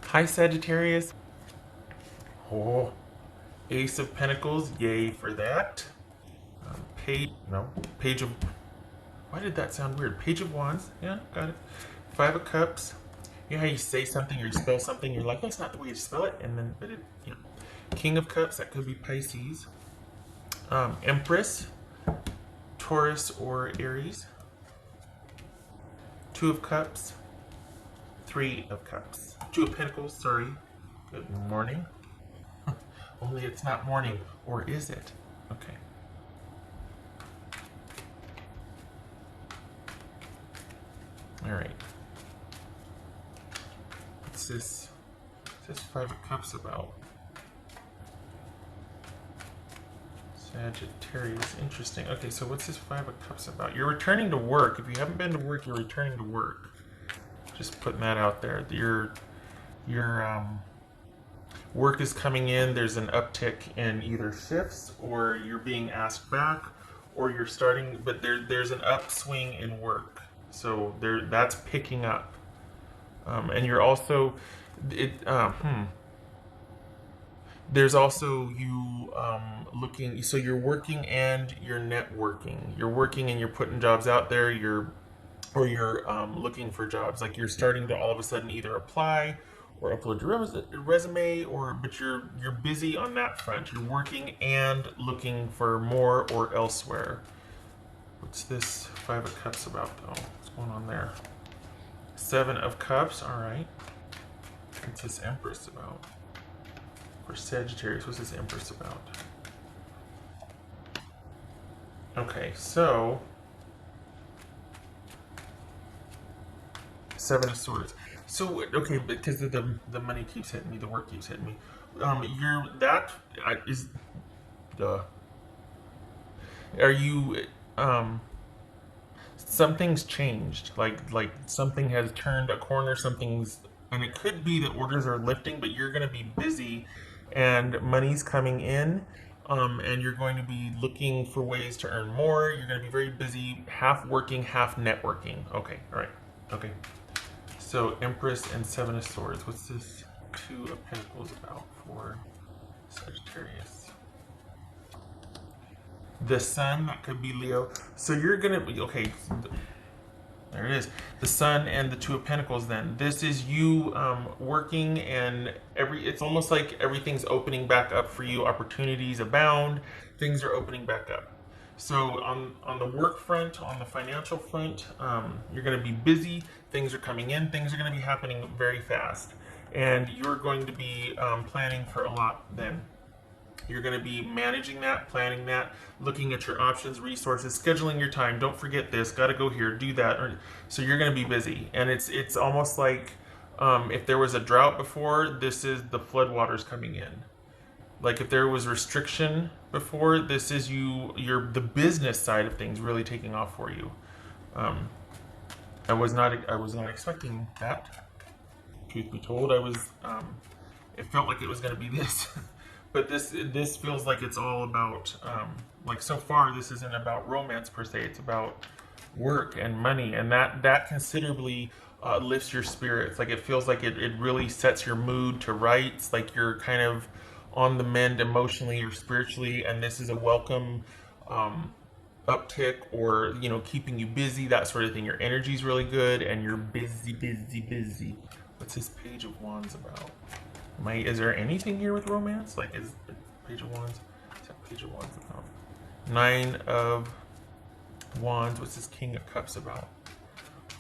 Hi, Sagittarius. Oh, Ace of Pentacles. Yay for that. Page of. Why did that sound weird? Page of Wands. Yeah, got it. Five of Cups. You know how you say something or you spell something, you're like, that's not the way you spell it, and then, but it, you know. King of Cups. That could be Pisces. Empress, Taurus or Aries. Two of Cups. Three of Cups. Two of Pentacles. Sorry. Good morning. Only it's not morning, or is it? Okay. All right. What's this? What's this Five of Cups about? Sagittarius. Interesting. Okay, so what's this Five of Cups about? You're returning to work. If you haven't been to work, you're returning to work. Just putting that out there. Your work is coming in. There's an uptick in either shifts, or you're being asked back, or you're starting. But there's an upswing in work. So that's picking up, and you're also There's also you looking. So you're working and you're networking. You're working and you're putting jobs out there. You're looking for jobs. Like you're starting to all of a sudden either apply or upload your resume, but you're busy on that front. You're working and looking for more or elsewhere. What's this Five of Cups about, though? What's going on there? Seven of Cups. All right. What's this Empress about? For Sagittarius, what's this Empress about? Okay, so Seven of Swords. So okay, because the money keeps hitting me, the work keeps hitting me. You're that is the. Are you something's changed, like something has turned a corner, and it could be that orders are lifting, but you're going to be busy and money's coming in, and you're going to be looking for ways to earn more. You're going to be very busy, half working, half networking. Okay, all right, okay. So Empress and Seven of Swords. What's this Two of Pentacles about for Sagittarius? The Sun, that could be Leo. So you're gonna be okay. There it is. The Sun and the Two of Pentacles. Then this is you working, and it's almost like everything's opening back up for you. Opportunities abound. Things are opening back up. So on the work front, on the financial front, you're going to be busy. Things are coming in. Things are going to be happening very fast, and you're going to be planning for a lot. Then you're going to be managing that, planning that, looking at your options, resources, scheduling your time. Don't forget this. Got to go here, do that. So you're going to be busy, and it's almost like if there was a drought before, this is the floodwaters coming in. Like if there was restriction before, this is you're the business side of things really taking off for you. I was not expecting that. Truth be told, it felt like it was going to be this. But this feels like it's all about like so far this isn't about romance per se. It's about work and money, and that considerably lifts your spirits. Like it feels like it really sets your mood to rights. Like you're kind of on the mend emotionally or spiritually, and this is a welcome uptick, or keeping you busy, that sort of thing. Your energy's really good, and you're busy. What's this Page of Wands about? Is there anything here with romance? Like, is Page of Wands? What's that Page of Wands about? Nine of Wands. What's this King of Cups about?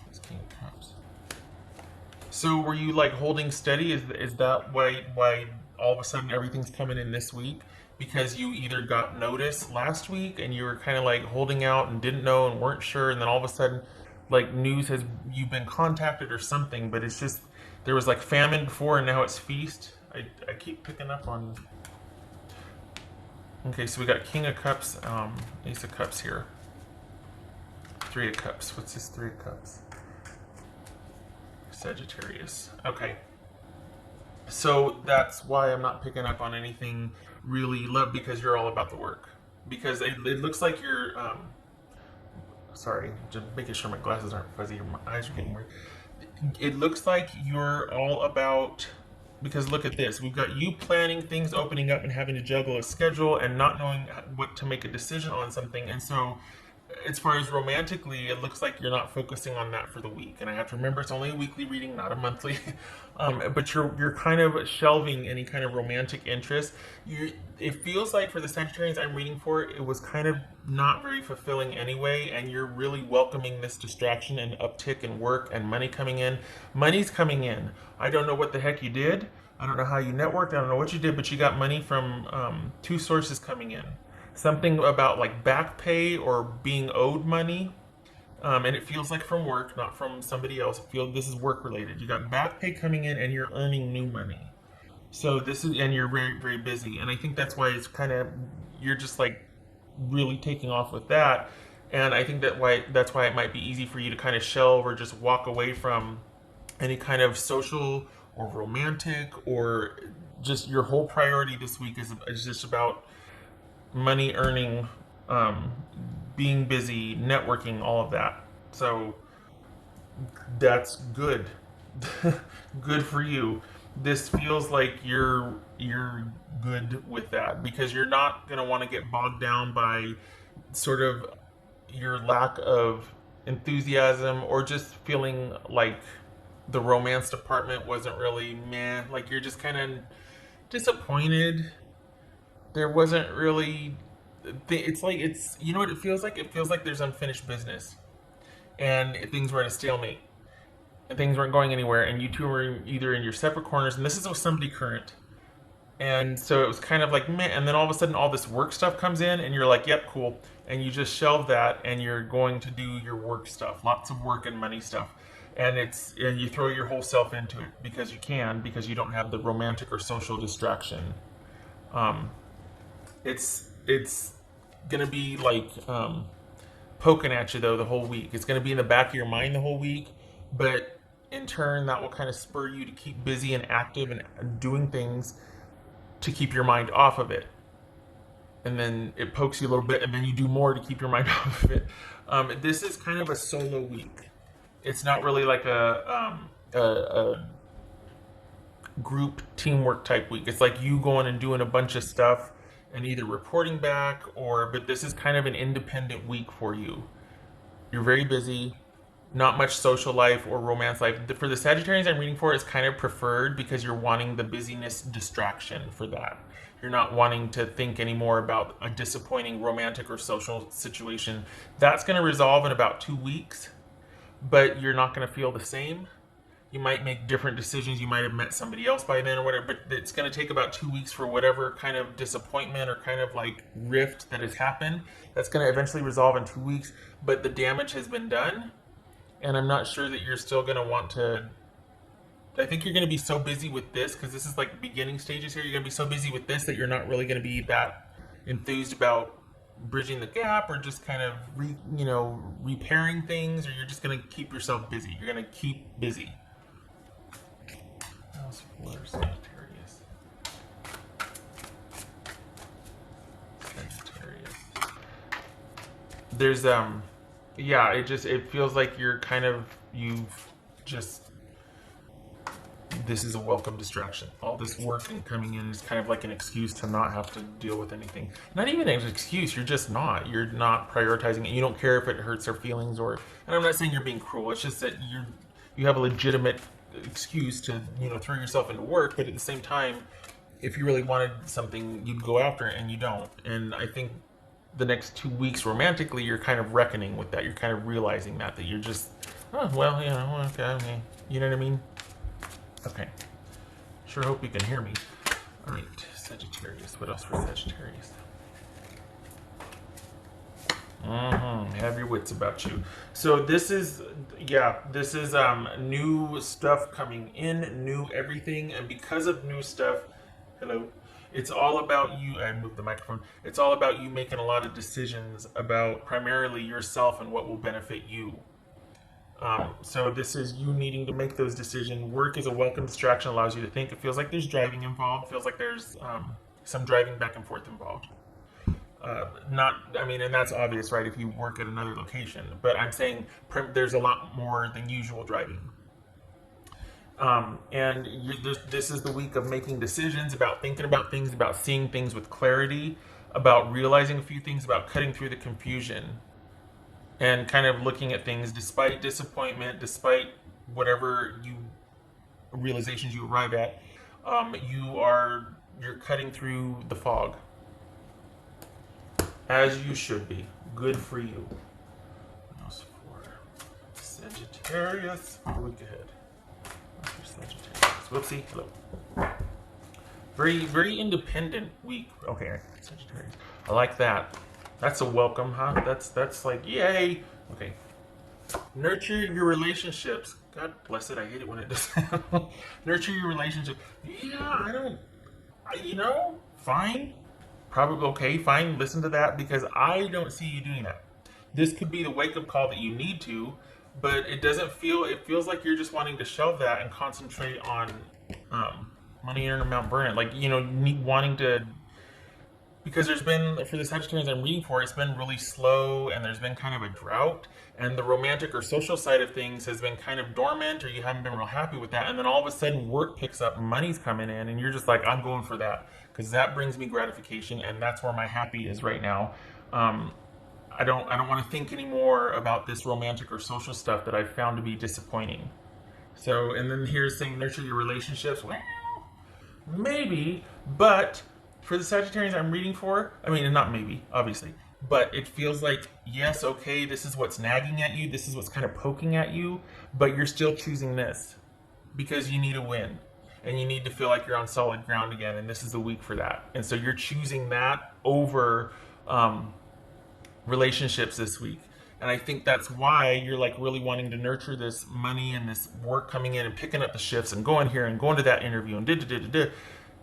This King of Cups. So, were you like holding steady? Is that why all of a sudden everything's coming in this week? Because you either got notice last week and you were kind of like holding out and didn't know and weren't sure, and then all of a sudden, like you've been contacted or something, but it's just. There was like famine before, and now it's feast. I keep picking up on. Okay, so we got King of Cups, Ace of Cups here. Three of Cups. What's this Three of Cups? Sagittarius. Okay. So that's why I'm not picking up on anything really love, because you're all about the work. Because it looks like you're. Sorry, just making sure my glasses aren't fuzzy or my eyes are getting weird. It looks like you're all about Because look at this. We've got you planning things, opening up and having to juggle a schedule and not knowing what to make a decision on something. And so as far as romantically, it looks like you're not focusing on that for the week. And I have to remember it's only a weekly reading, not a monthly. But you're kind of shelving any kind of romantic interest. It feels like for the Sagittarians I'm reading for, it was kind of not very fulfilling anyway, and you're really welcoming this distraction and uptick in work and money coming in. Money's coming in. I don't know what the heck you did. I don't know how you networked. I don't know what you did, but you got money from two sources coming in. Something about like back pay or being owed money. And it feels like from work, not from somebody else. This is work related. You got back pay coming in and you're earning new money. So and you're very, very busy. And I think that's why you're just like really taking off with that. And I think that's why it might be easy for you to kind of shelve or just walk away from any kind of social or romantic, or just your whole priority this week is just about money earning, being busy, networking, all of that. So that's good. Good for you. This feels like you're good with that, because you're not going to want to get bogged down by sort of your lack of enthusiasm, or just feeling like the romance department wasn't really meh. Like you're just kind of disappointed. There wasn't really. You know what it feels like? It feels like there's unfinished business, and things were at a stalemate, and things weren't going anywhere, and you two were either in your separate corners, and this is with somebody current. And so it was kind of like meh, and then all of a sudden all this work stuff comes in, and you're like, yep, cool. And you just shelve that, and you're going to do your work stuff, lots of work and money stuff. And you throw your whole self into it because you don't have the romantic or social distraction. It's gonna be like poking at you though the whole week. It's gonna be in the back of your mind the whole week, but in turn that will kind of spur you to keep busy and active and doing things to keep your mind off of it. And then it pokes you a little bit, and then you do more to keep your mind off of it. This is kind of a solo week. It's not really like a group teamwork type week. It's like you going and doing a bunch of stuff and either reporting back, but this is kind of an independent week for you. You're very busy, not much social life or romance life. For the Sagittarians I'm reading for, it's kind of preferred because you're wanting the busyness distraction for that. You're not wanting to think anymore about a disappointing romantic or social situation. That's going to resolve in about 2 weeks, but you're not going to feel the same. You might make different decisions. You might have met somebody else by then or whatever, but it's going to take about 2 weeks for whatever kind of disappointment or kind of like rift that has happened. That's going to eventually resolve in 2 weeks, but the damage has been done. And I'm not sure that you're still going to want to. I think you're going to be so busy with this, because this is like beginning stages here. You're going to be so busy with this that you're not really going to be that enthused about bridging the gap, or just kind of repairing things, or you're just going to keep yourself busy. You're going to keep busy. How's for Sagittarius? Sagittarius. There's it feels like this is a welcome distraction. All this work and coming in is kind of like an excuse to not have to deal with anything. Not even an excuse, you're not prioritizing it. You don't care if it hurts their feelings, and I'm not saying you're being cruel. It's just that you have a legitimate excuse to, throw yourself into work, but at the same time, if you really wanted something, you'd go after it, and you don't. And I think the next 2 weeks romantically, you're kind of reckoning with that. You're kind of realizing that you're just, okay, you know what I mean? Okay. Sure hope you can hear me. All right, Sagittarius. What else for Sagittarius? Have your wits about you. So this is new stuff coming in, new everything, and because of new stuff, it's all about you. I moved the microphone. It's all about you making a lot of decisions about primarily yourself and what will benefit you. So this is you needing to make those decisions. Work is a welcome distraction, allows you to think. It feels like there's driving involved. It feels like there's some driving back and forth involved. And that's obvious, right, if you work at another location. But I'm saying there's a lot more than usual driving. This is the week of making decisions, about thinking about things, about seeing things with clarity, about realizing a few things, about cutting through the confusion, and kind of looking at things despite disappointment, despite whatever realizations you arrive at. You're cutting through the fog, as you should be. Good for you. What else for Sagittarius? A week ahead. Sagittarius. Whoopsie. Hello. Very independent week. Okay, Sagittarius. I like that. That's a welcome, huh? That's like, yay. Okay. Nurture your relationships. God bless it. I hate it when it does that. Nurture your relationship. Yeah, fine. Probably okay, fine. Listen to that, because I don't see you doing that. This could be the wake-up call that you need to, but it feels like you're just wanting to shelve that and concentrate on money earned amount burn. Like, wanting to, because there's been, for the Sagittarius I'm reading for, it's been really slow, and there's been kind of a drought, and the romantic or social side of things has been kind of dormant, or you haven't been real happy with that, and then all of a sudden work picks up, money's coming in, and you're just like, I'm going for that, because that brings me gratification, and that's where my happy is right now. I don't want to think anymore about this romantic or social stuff that I've found to be disappointing. So, and then here's saying nurture your relationships. Well, maybe, but for the Sagittarians I'm reading for, not maybe, obviously, but it feels like, yes, okay, this is what's nagging at you, this is what's kind of poking at you, but you're still choosing this because you need a win, and you need to feel like you're on solid ground again, and this is the week for that. And so you're choosing that over relationships this week. And I think that's why you're like really wanting to nurture this money and this work coming in and picking up the shifts and going here and going to that interview and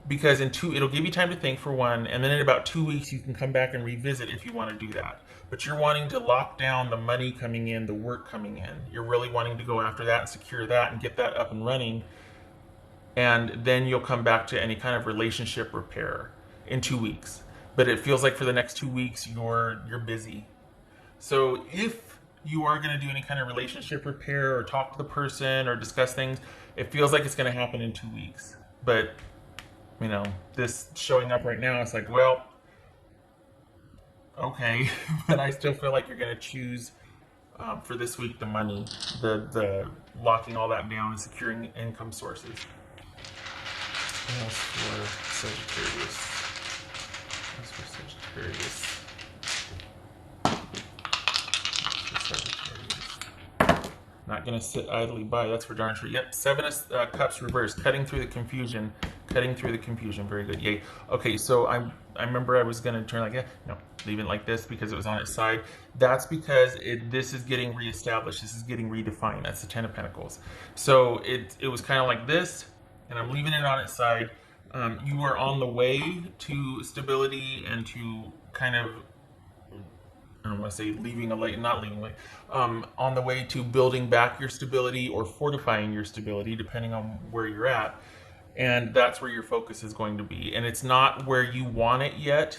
because it'll give you time to think, for one, and then in about 2 weeks you can come back and revisit if you want to do that. But you're wanting to lock down the money coming in, the work coming in. You're really wanting to go after that and secure that and get that up and running. And then you'll come back to any kind of relationship repair in 2 weeks. But it feels like for the next 2 weeks you're busy. So if you are going to do any kind of relationship repair or talk to the person or discuss things, it feels like it's going to happen in 2 weeks. But this showing up right now, it's like, well, okay, but I still feel like you're going to choose for this week the money, the locking all that down and securing income sources. What else for Sagittarius? What else for Sagittarius? Not going to sit idly by. That's for darn sure. Yep, 7 of Cups reversed. Cutting through the confusion. Cutting through the confusion. Very good. Yay. Okay, so I remember I was going to turn like, no, leave it like this because it was on its side. That's because this is getting reestablished. This is getting redefined. That's the 10 of Pentacles. So it was kind of like this, and I'm leaving it on its side. You are on the way to stability and to kind of, I don't want to say not leaving a late, on the way to building back your stability or fortifying your stability, depending on where you're at. And that's where your focus is going to be. And it's not where you want it yet,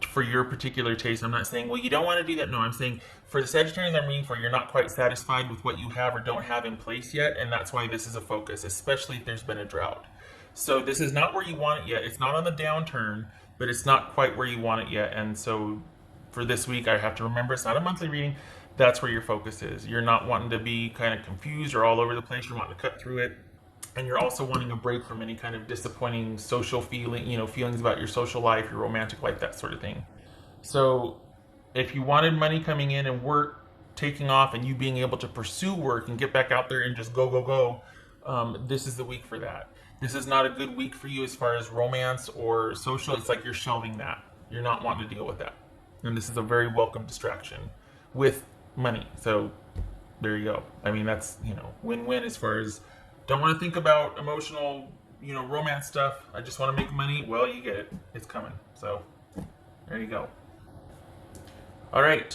for your particular taste. I'm not saying, well, you don't want to do that. No, I'm saying for the Sagittarius I'm reading for, you're not quite satisfied with what you have or don't have in place yet. And that's why this is a focus, especially if there's been a drought. So this is not where you want it yet. It's not on the downturn, but it's not quite where you want it yet. And so for this week, I have to remember it's not a monthly reading. That's where your focus is. You're not wanting to be kind of confused or all over the place. You're wanting to cut through it. And you're also wanting a break from any kind of disappointing social feelings about your social life, your romantic life, that sort of thing. So if you wanted money coming in and work taking off and you being able to pursue work and get back out there and just go, this is the week for that. This is not a good week for you as far as romance or social. It's like you're shelving that. You're not wanting to deal with that. And this is a very welcome distraction with money. So there you go. That's, win-win as far as don't want to think about emotional, romance stuff. I just want to make money. Well, you get it. It's coming. So there you go. All right.